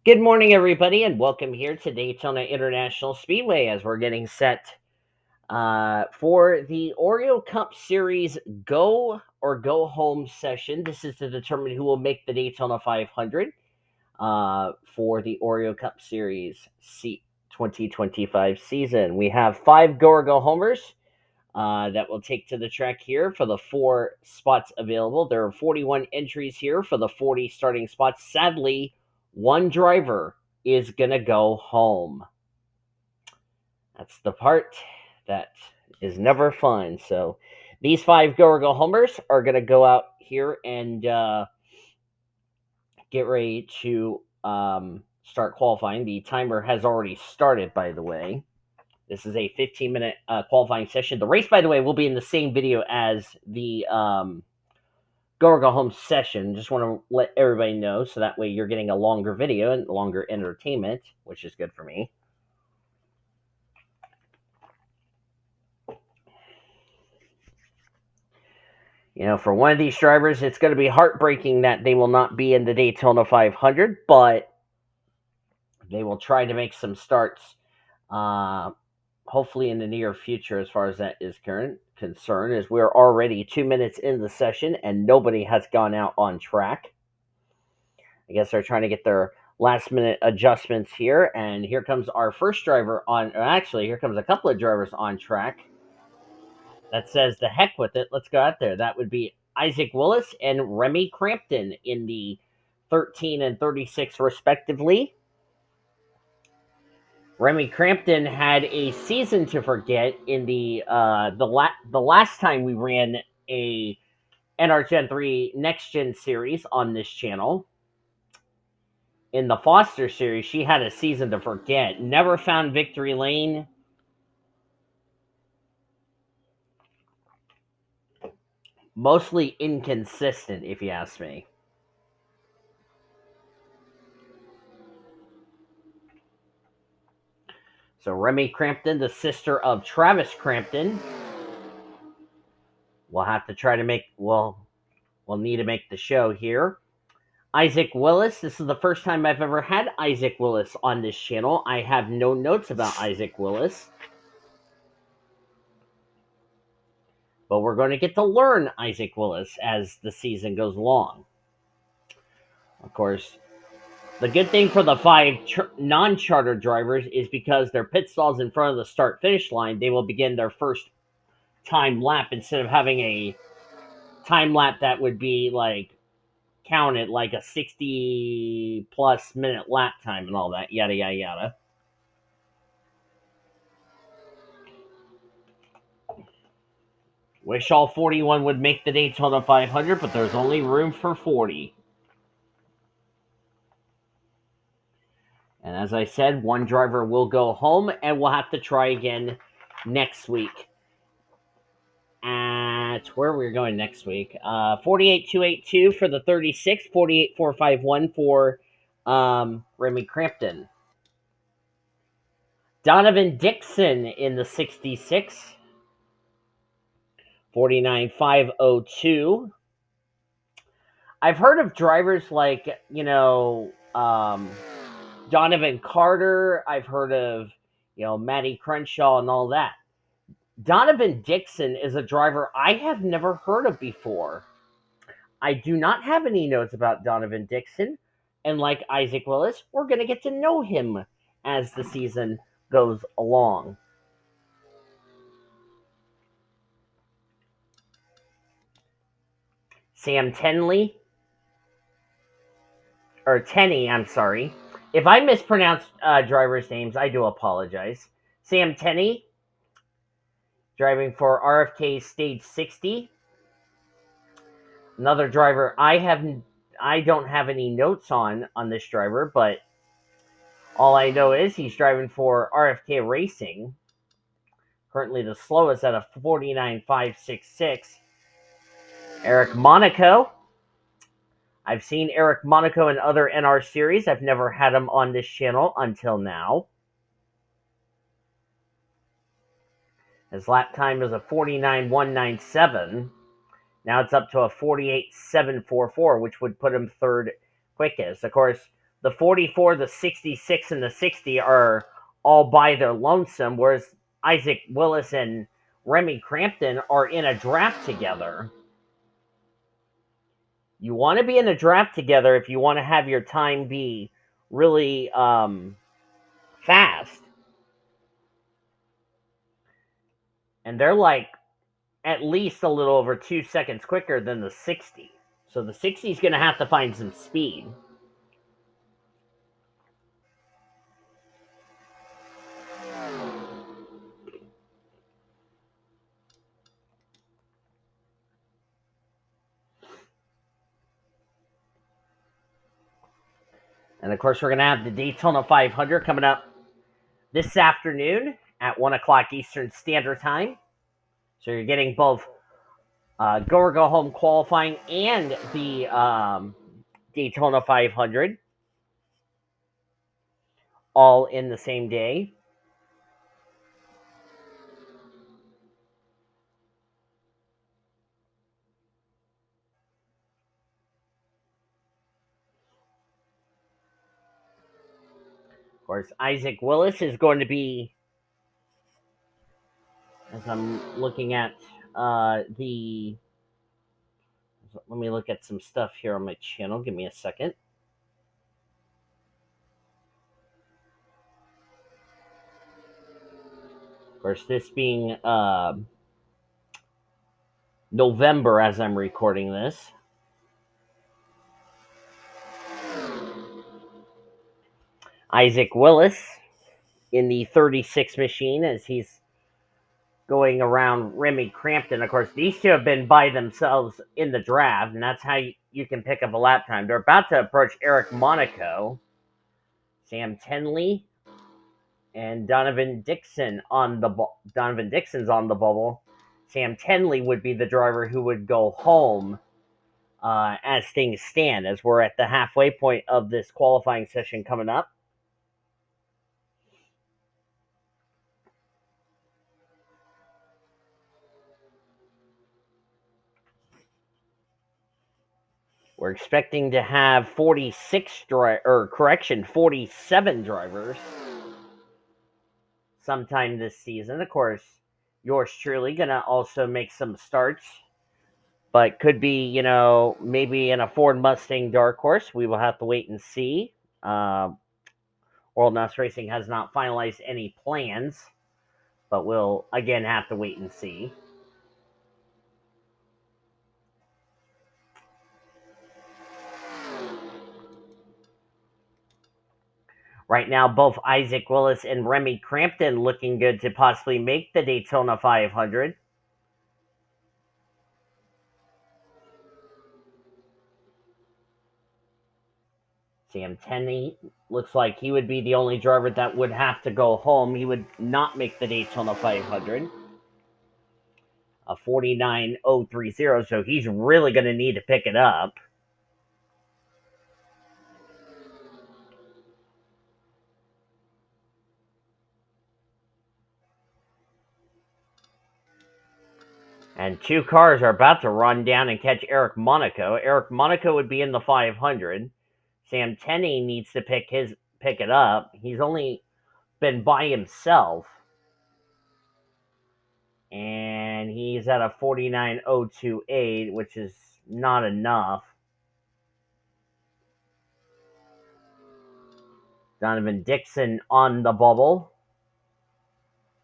Good morning, everybody, and welcome here to Daytona International Speedway as we're getting set for the Oreo Cup Series Go or Go Home session. This is to determine who will make the Daytona 500 for the Oreo Cup Series 2025 season. We have 5 Go or Go Homers that will take to the track here for the 4 spots available. There are 41 entries here for the 40 starting spots. Sadly, one driver is going to go home. That's the part that is never fun. So these 5 Go or Go Homers are going to go out here and get ready to start qualifying. The timer has already started, by the way. This is a 15-minute qualifying session. The race, by the way, will be in the same video as the Go or Go Home session. Just want to let everybody know so that way you're getting a longer video and longer entertainment, which is good for me. You know, for one of these drivers, it's going to be heartbreaking that they will not be in the Daytona 500, but they will try to make some starts, hopefully in the near future as far as that is concerned, as we're already 2 minutes in the session and nobody has gone out on track. I guess they're trying to get their last minute adjustments here, and here comes our first driver on, actually, here comes a couple of drivers on track. That says the heck with it. Let's go out there. That would be Isaac Willis and Remy Crampton in the 13 and 36 respectively. Remy Crampton had a season to forget in the last time we ran a NR Gen 3 Next Gen series on this channel. In the Foster series, she had a season to forget. Never found victory lane. Mostly inconsistent, if you ask me. So Remy Crampton, the sister of Travis Crampton, we'll have to try to make, we'll need to make the show here. Isaac Willis, this is the first time I've ever had Isaac Willis on this channel. I have no notes about Isaac Willis. But we're going to get to learn Isaac Willis as the season goes along. Of course, the good thing for the 5 non-charter drivers is because their pit stalls in front of the start-finish line, they will begin their first time lap instead of having a time lap that would be like counted like a 60-plus minute lap time and all that, yada, yada, yada. Wish all 41 would make the Daytona 500, but there's only room for 40. And as I said, one driver will go home, and we'll have to try again next week. At where we're going next week, 48,282 for the 36, 48,451 for Remy Crampton. Donovan Dixon in the 66, 49,502. I've heard of drivers like, Donovan Carter. I've heard of, Matty Crenshaw and all that. Donovan Dixon is a driver I have never heard of before. I do not have any notes about Donovan Dixon. And like Isaac Willis, we're going to get to know him as the season goes along. Sam Tenney. I'm sorry. If I mispronounce drivers' names, I do apologize. Sam Tenney, driving for RFK Stage 60. Another driver I don't have any notes on this driver, but all I know is he's driving for RFK Racing. Currently the slowest at a 49.566. Eric Monaco. I've seen Eric Monaco in other NR series. I've never had him on this channel until now. His lap time is a 49.197. Now it's up to a 48.744, which would put him third quickest. Of course, The 44, the 66, and the 60 are all by their lonesome, whereas Isaac Willis and Remy Crampton are in a draft together. You want to be in a draft together if you want to have your time be really fast. And they're like at least a little over 2 seconds quicker than the 60. So the 60 is going to have to find some speed. And of course, we're going to have the Daytona 500 coming up this afternoon at 1 o'clock Eastern Standard Time. So you're getting both Go or Go Home qualifying and the Daytona 500 all in the same day. Of course, Isaac Willis is going to be, as I'm looking at the. Let me look at some stuff here on my channel. Give me a second. Of course, this being November as I'm recording this. Isaac Willis in the 36 machine as he's going around Remy Crampton. Of course, these two have been by themselves in the draft, and that's how you can pick up a lap time. They're about to approach Eric Monaco, Sam Tenley, and Donovan Dixon on the Donovan Dixon's on the bubble. Sam Tenley would be the driver who would go home as things stand, as we're at the halfway point of this qualifying session coming up. We're expecting to have 47 drivers sometime this season. Of course, yours truly gonna also make some starts, but could be, maybe in a Ford Mustang dark horse. We will have to wait and see. World NOS Racing has not finalized any plans, but we'll again have to wait and see. Right now, both Isaac Willis and Remy Crampton looking good to possibly make the Daytona 500. Sam Tenney looks like he would be the only driver that would have to go home. He would not make the Daytona 500. A 49.030, so he's really going to need to pick it up. And two cars are about to run down and catch Eric Monaco. Eric Monaco would be in the 500. Sam Tenney needs to pick it up. He's only been by himself, and he's at a 49.028, which is not enough. Donovan Dixon on the bubble.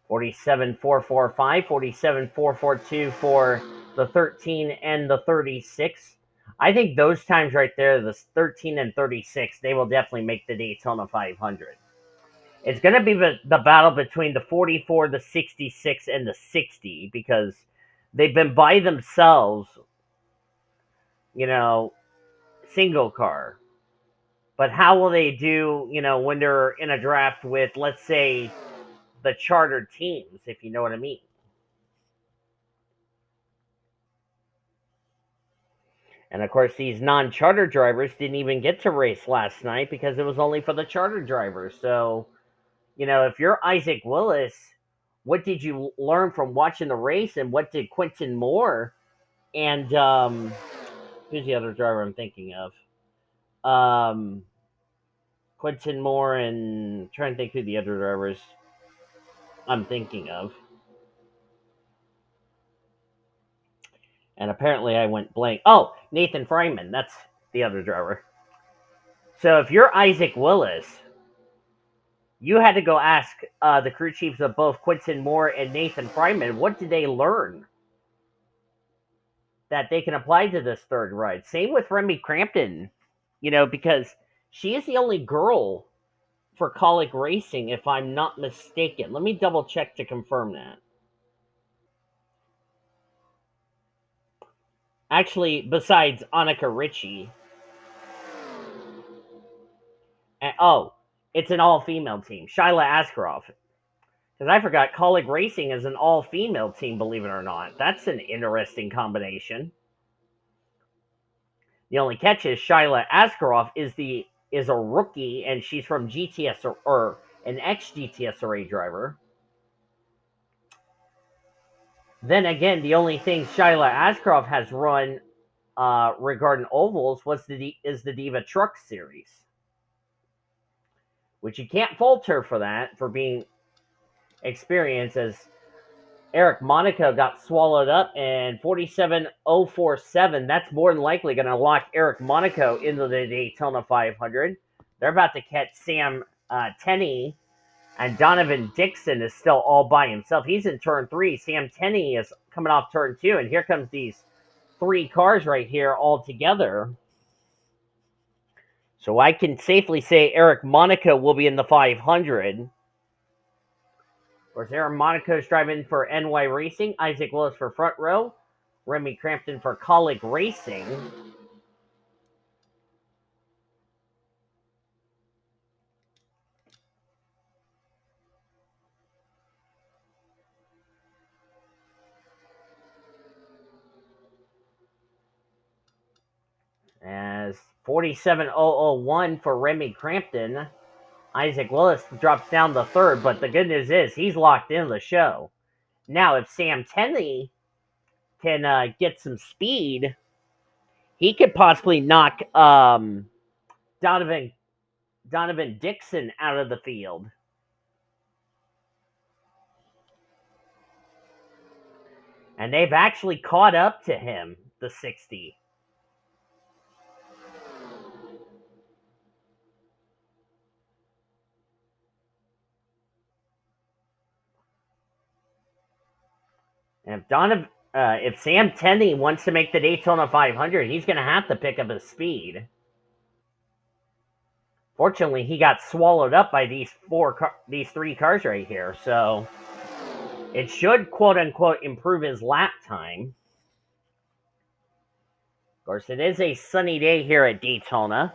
47.445, 47.442 for the 13 and the 36. I think those times right there, the 13 and 36, they will definitely make the Daytona 500. It's going to be the battle between the 44, the 66, and the 60 because they've been by themselves, single car. But how will they do, when they're in a draft with, let's say, the chartered teams, if you know what I mean? And of course, these non-charter drivers didn't even get to race last night because it was only for the charter drivers. So, if you're Isaac Willis, what did you learn from watching the race, and what did Quentin Moore and who's the other driver I'm thinking of? Quentin Moore and trying to think who the other drivers I'm thinking of. And apparently I went blank. Oh, Nathan Fryman. That's the other driver. So if you're Isaac Willis, you had to go ask the crew chiefs of both Quentin Moore and Nathan Fryman, what did they learn that they can apply to this third ride? Same with Remy Crampton, because she is the only girl for Colic Racing, if I'm not mistaken. Let me double check to confirm that. Actually, besides Annika Ritchie. Oh, it's an all-female team. Shyla Askarov. Because I forgot, Colic Racing is an all-female team, believe it or not. That's an interesting combination. The only catch is Shyla Askarov is a rookie, and she's from GTS or an ex-GTSRA driver. Then again, the only thing Shyla Askarov has run regarding ovals is the Diva Truck Series, which you can't fault her for being experienced, as Eric Monaco got swallowed up, and 47.047. That's more than likely going to lock Eric Monaco into the Daytona 500. They're about to catch Sam Tenney, and Donovan Dixon is still all by himself. He's in turn 3. Sam Tenney is coming off turn 2, and here comes these 3 cars right here all together. So I can safely say Eric Monaco will be in the 500. Of course, Eric Monaco's driving for NY Racing, Isaac Willis for Front Row, Remy Crampton for Colic Racing. As 47.001 for Remy Crampton, Isaac Willis drops down the third, but the good news is he's locked in the show. Now, if Sam Tenney can get some speed, he could possibly knock Donovan Dixon out of the field. And they've actually caught up to him, the 60. And if Sam Tenney wants to make the Daytona 500, he's going to have to pick up his speed. Fortunately, he got swallowed up by these 3 cars right here, so it should quote unquote improve his lap time. Of course, it is a sunny day here at Daytona.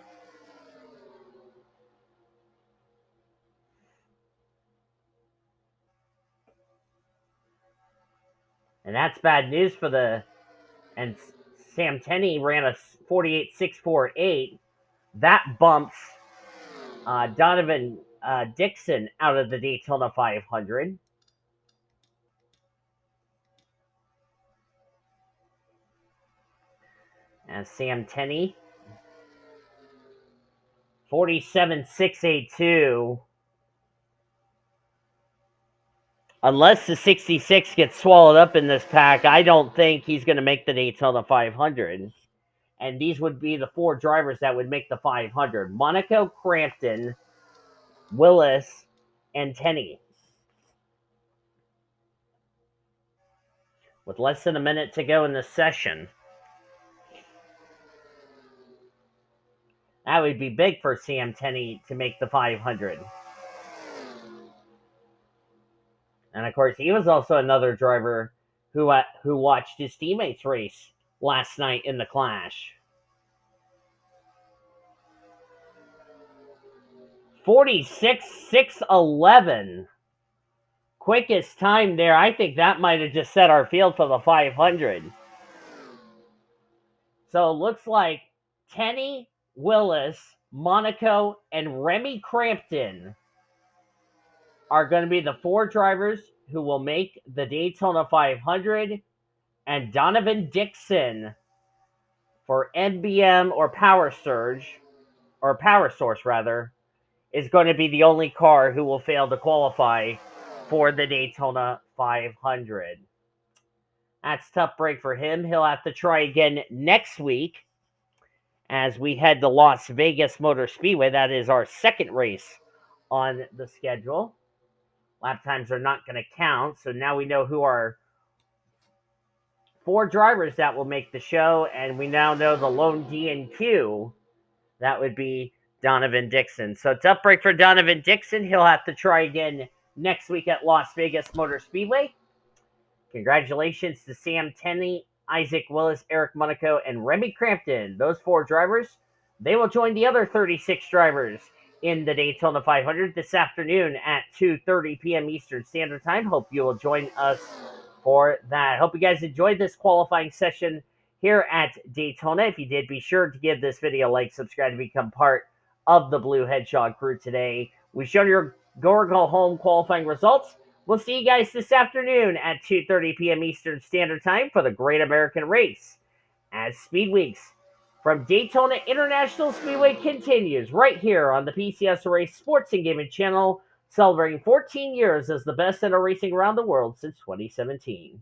And that's bad news and Sam Tenney ran a 48.648. That bumps Donovan Dixon out of the Daytona 500. And Sam Tenney, 47.682. Unless the 66 gets swallowed up in this pack, I don't think he's going to make the Daytona 500. And these would be the 4 drivers that would make the 500. Monaco, Crampton, Willis, and Tenney. With less than a minute to go in the session. That would be big for Sam Tenney to make the 500. And of course, he was also another driver who watched his teammates race last night in the Clash. 46.611. Quickest time there. I think that might have just set our field for the 500. So it looks like Tenney, Willis, Monaco, and Remy Crampton are going to be the 4 drivers who will make the Daytona 500, and Donovan Dixon for NBM or Power Surge, or Power Source rather, is going to be the only car who will fail to qualify for the Daytona 500. That's a tough break for him. He'll have to try again next week as we head to Las Vegas Motor Speedway. That is our second race on the schedule. Lap times are not going to count, so now we know who our 4 drivers that will make the show, and we now know the lone DNQ. That would be Donovan Dixon. So tough break for Donovan Dixon. He'll have to try again next week at Las Vegas Motor Speedway. Congratulations to Sam Tenney, Isaac Willis, Eric Monaco, and Remy Crampton. Those 4 drivers, they will join the other 36 drivers in the Daytona 500 this afternoon at 2:30 p.m. Eastern Standard Time. Hope you will join us for that. Hope you guys enjoyed this qualifying session here at Daytona. If you did, be sure to give this video a like, subscribe to become part of the Blue Hedgehog crew today. We showed your go or go home qualifying results. We'll see you guys this afternoon at 2:30 p.m. Eastern Standard Time for the Great American Race as Speed Weeks from Daytona International Speedway continues right here on the PCS Race Sports and Gaming channel, celebrating 14 years as the best auto racing around the world since 2017.